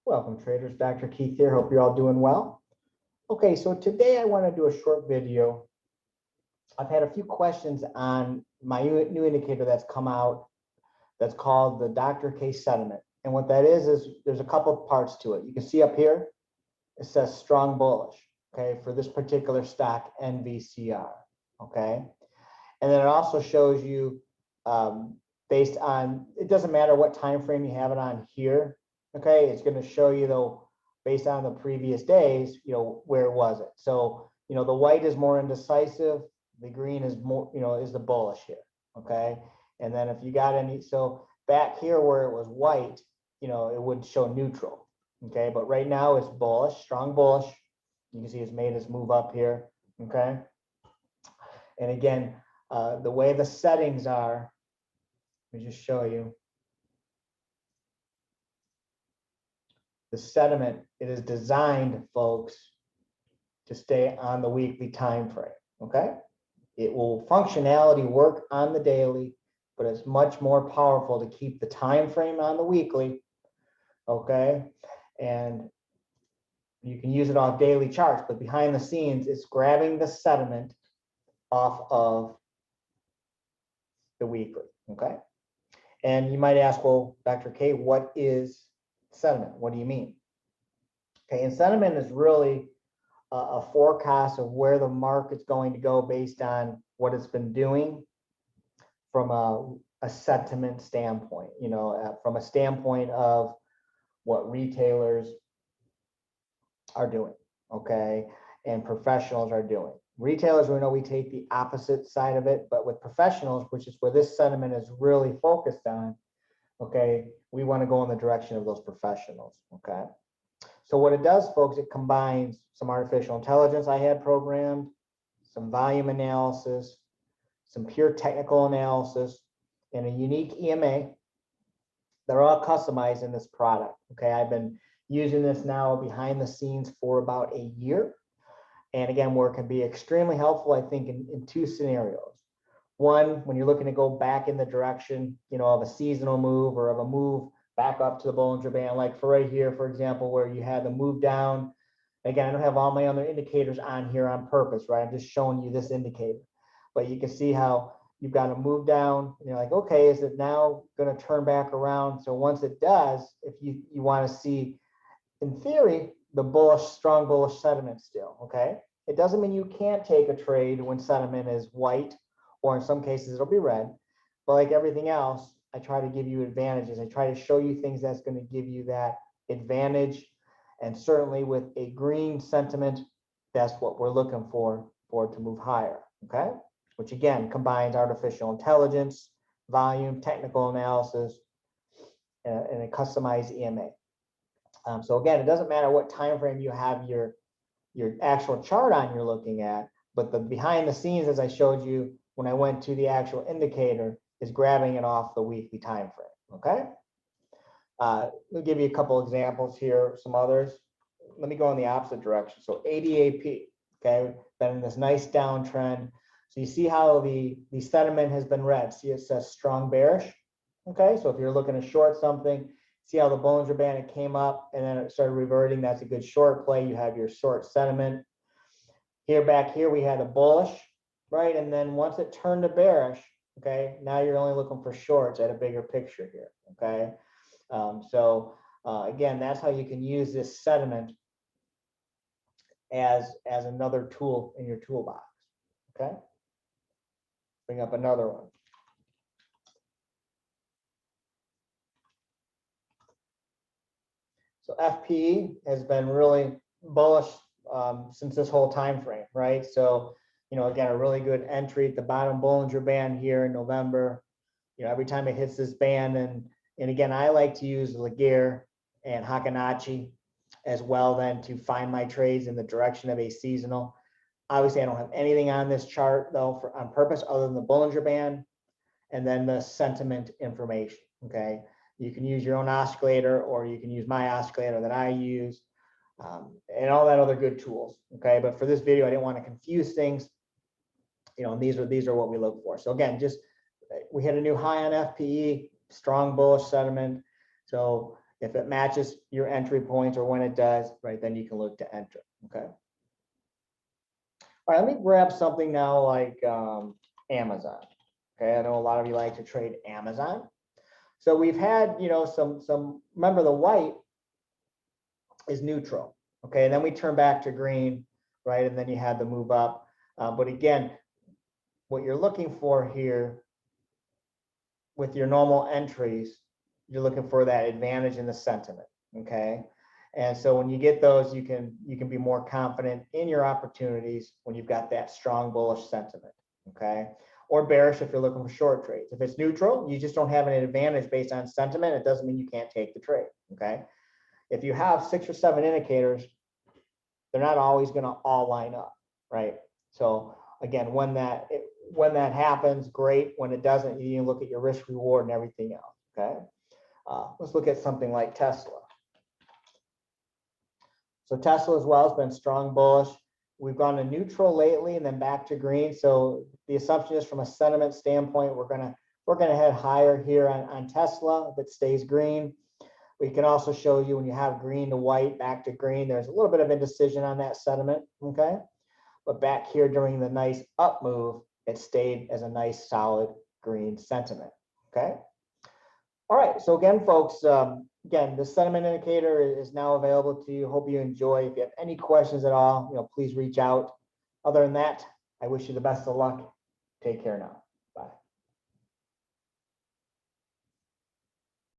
Welcome traders, Dr. Keith here. Hope you're all doing well. Okay, so today I want to do a short video. I've had a few questions on my new indicator that's come out that's called the Dr. K sentiment. And what that is there's a couple of parts to it. You can see up here, it says strong bullish, okay, for this particular stock, NVCR, okay? And then it also shows you based on, it doesn't matter what time frame you have it on here, okay? It's going to show you though, based on the previous days, where was it? So, the white is more indecisive, the green is more, is the bullish here, okay? And then if you got any, so back here where it was white, it would show neutral, okay? But right now it's bullish, strong bullish. You can see it's made us move up here, okay? And again, the way the settings are, let me just show you. The sentiment, it is designed, folks, to stay on the weekly time frame, okay? It will functionality work on the daily, but it's much more powerful to keep the time frame on the weekly, okay? And you can use it off daily charts, but behind the scenes, it's grabbing the sentiment off of the weekly, okay? And you might ask, well, Dr. K, what is sentiment? What do you mean? Okay, and sentiment is really a forecast of where the market's going to go based on what it's been doing from a sentiment standpoint, from a standpoint of what retailers are doing, okay, and professionals are doing. Retailers, we know we take the opposite side of it, but with professionals, which is where this sentiment is really focused on, okay, we want to go in the direction of those professionals, okay? So what it does, folks, it combines some artificial intelligence I had programmed, some volume analysis, some pure technical analysis, and a unique EMA. They're all customized in this product, okay? I've been using this now behind the scenes for about a year. And again, where it can be extremely helpful, I think, in two scenarios. One, when you're looking to go back in the direction, of a seasonal move or of a move back up to the Bollinger Band, like for right here, for example, where you had the move down. Again, I don't have all my other indicators on here on purpose, right? I'm just showing you this indicator. But you can see how you've got to move down, and you're like, okay, is it now going to turn back around? So once it does, if you want to see, in theory, the bullish, strong bullish sentiment still, okay? It doesn't mean you can't take a trade when sentiment is white, or in some cases it'll be red. But like everything else, I try to give you advantages. I try to show you things that's going to give you that advantage. And certainly with a green sentiment, that's what we're looking for it to move higher, okay? Which again, combines artificial intelligence, volume, technical analysis, and a customized EMA. So again, it doesn't matter what time frame you have your actual chart on you're looking at, but the behind the scenes, as I showed you when I went to the actual indicator, is grabbing it off the weekly time frame, okay? We'll give you a couple examples here, some others. Let me go in the opposite direction. So ADAP, okay, been in this nice downtrend. So you see how the sentiment has been red. See, it says strong bearish, okay? So if you're looking to short something, see how the Bollinger Band, it came up and then it started reverting. That's a good short play. You have your short sentiment. Here, back here, we had a bullish, right? And then once it turned to bearish, okay, now you're only looking for shorts at a bigger picture here, okay? Again, that's how you can use this sentiment as another tool in your toolbox, okay? Bring up another one. So FPE has been really bullish since this whole time frame, right? So, again, a really good entry at the bottom Bollinger Band here in November. Every time it hits this band, and again, I like to use Laguerre and Hackenacci as well then to find my trades in the direction of a seasonal. Obviously, I don't have anything on this chart though on purpose other than the Bollinger Band and then the sentiment information, okay? You can use your own oscillator or you can use my oscillator that I use and all that other good tools, okay? But for this video, I didn't want to confuse things, and these are what we look for. So again, just we hit a new high on FPE, strong bullish sentiment. So, If it matches your entry points or when it does, right, then you can look to enter, okay? All right, let me grab something now like Amazon. Okay, I know a lot of you like to trade Amazon. So we've had, you know, some, remember the white is neutral, okay? And then we turn back to green, right? And then you had the move up. But again, what you're looking for here with your normal entries, you're looking for that advantage in the sentiment, okay? And so when you get those, you can be more confident in your opportunities when you've got that strong bullish sentiment, okay? Or bearish if you're looking for short trades. If it's neutral, you just don't have an advantage based on sentiment. It doesn't mean you can't take the trade, okay? If you have 6 or 7 indicators, they're not always going to all line up, right? So again, when that happens, great. When it doesn't, you look at your risk reward and everything else, okay? Let's look at something like Tesla. So Tesla as well has been strong bullish. We've gone to neutral lately and then back to green. So the assumption is from a sentiment standpoint, we're gonna head higher here on Tesla if it stays green. We can also show you when you have green to white, back to green, there's a little bit of indecision on that sentiment, okay? But back here during the nice up move, it stayed as a nice solid green sentiment, okay? All right, so again, folks, again, the sentiment indicator is now available to you. Hope you enjoy. If you have any questions at all, please reach out. Other than that, I wish you the best of luck. Take care now.